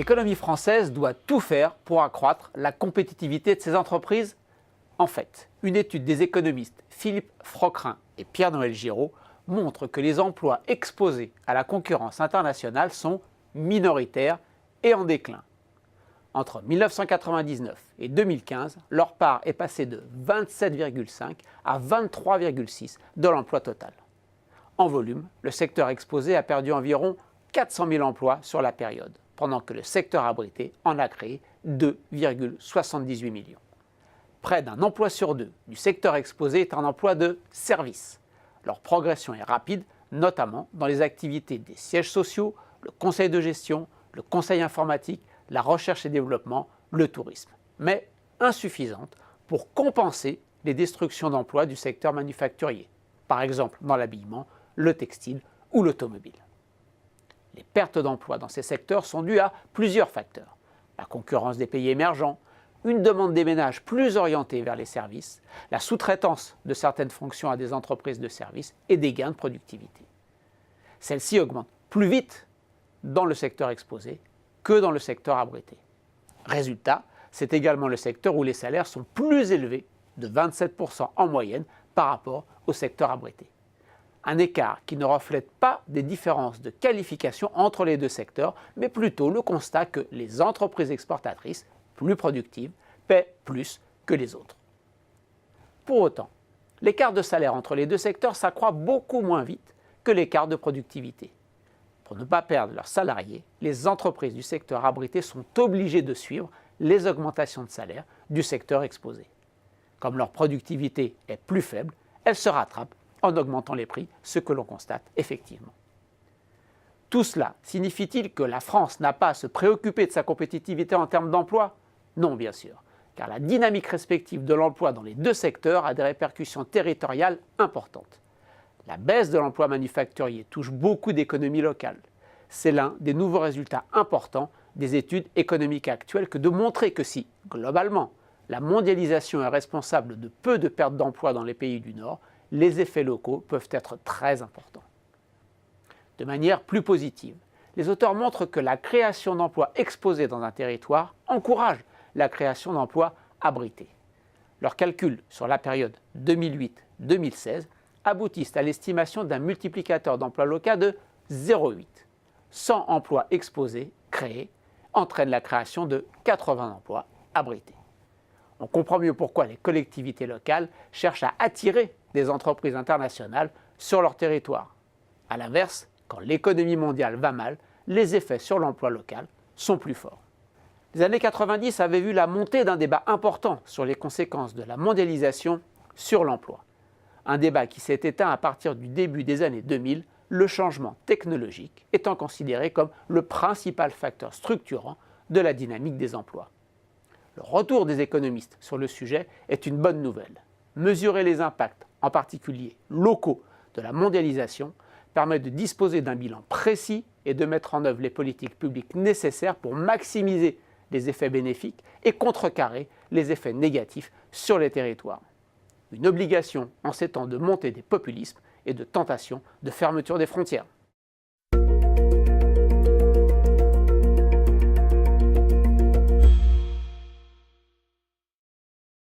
L'économie française doit tout faire pour accroître la compétitivité de ses entreprises. En fait, une étude des économistes Philippe Froquerin et Pierre-Noël Giraud montre que les emplois exposés à la concurrence internationale sont minoritaires et en déclin. Entre 1999 et 2015, leur part est passée de 27,5 à 23,6 de l'emploi total. En volume, le secteur exposé a perdu environ 400 000 emplois sur la période, pendant que le secteur abrité en a créé 2,78 millions. Près d'un emploi sur deux du secteur exposé est un emploi de service. Leur progression est rapide, notamment dans les activités des sièges sociaux, le conseil de gestion, le conseil informatique, la recherche et développement, le tourisme, mais insuffisante pour compenser les destructions d'emplois du secteur manufacturier, par exemple dans l'habillement, le textile ou l'automobile. Les pertes d'emplois dans ces secteurs sont dues à plusieurs facteurs. La concurrence des pays émergents, une demande des ménages plus orientée vers les services, la sous-traitance de certaines fonctions à des entreprises de services et des gains de productivité. Celles-ci augmentent plus vite dans le secteur exposé que dans le secteur abrité. Résultat, c'est également le secteur où les salaires sont plus élevés, de 27% en moyenne, par rapport au secteur abrité. Un écart qui ne reflète pas des différences de qualification entre les deux secteurs, mais plutôt le constat que les entreprises exportatrices, plus productives, paient plus que les autres. Pour autant, l'écart de salaire entre les deux secteurs s'accroît beaucoup moins vite que l'écart de productivité. Pour ne pas perdre leurs salariés, les entreprises du secteur abrité sont obligées de suivre les augmentations de salaire du secteur exposé. Comme leur productivité est plus faible, elles se rattrapent en augmentant les prix, ce que l'on constate effectivement. Tout cela signifie-t-il que la France n'a pas à se préoccuper de sa compétitivité en termes d'emploi? Non, bien sûr, car la dynamique respective de l'emploi dans les deux secteurs a des répercussions territoriales importantes. La baisse de l'emploi manufacturier touche beaucoup d'économies locales. C'est l'un des nouveaux résultats importants des études économiques actuelles que de montrer que si, globalement, la mondialisation est responsable de peu de pertes d'emplois dans les pays du Nord, les effets locaux peuvent être très importants. De manière plus positive, les auteurs montrent que la création d'emplois exposés dans un territoire encourage la création d'emplois abrités. Leurs calculs sur la période 2008-2016 aboutissent à l'estimation d'un multiplicateur d'emplois locaux de 0,8. 100 emplois exposés, créés, entraînent la création de 80 emplois abrités. On comprend mieux pourquoi les collectivités locales cherchent à attirer des entreprises internationales sur leur territoire. A l'inverse, quand l'économie mondiale va mal, les effets sur l'emploi local sont plus forts. Les années 90 avaient vu la montée d'un débat important sur les conséquences de la mondialisation sur l'emploi. Un débat qui s'est éteint à partir du début des années 2000, le changement technologique étant considéré comme le principal facteur structurant de la dynamique des emplois. Le retour des économistes sur le sujet est une bonne nouvelle. Mesurer les impacts, en particulier locaux, de la mondialisation permet de disposer d'un bilan précis et de mettre en œuvre les politiques publiques nécessaires pour maximiser les effets bénéfiques et contrecarrer les effets négatifs sur les territoires. Une obligation en ces temps de montée des populismes et de tentation de fermeture des frontières.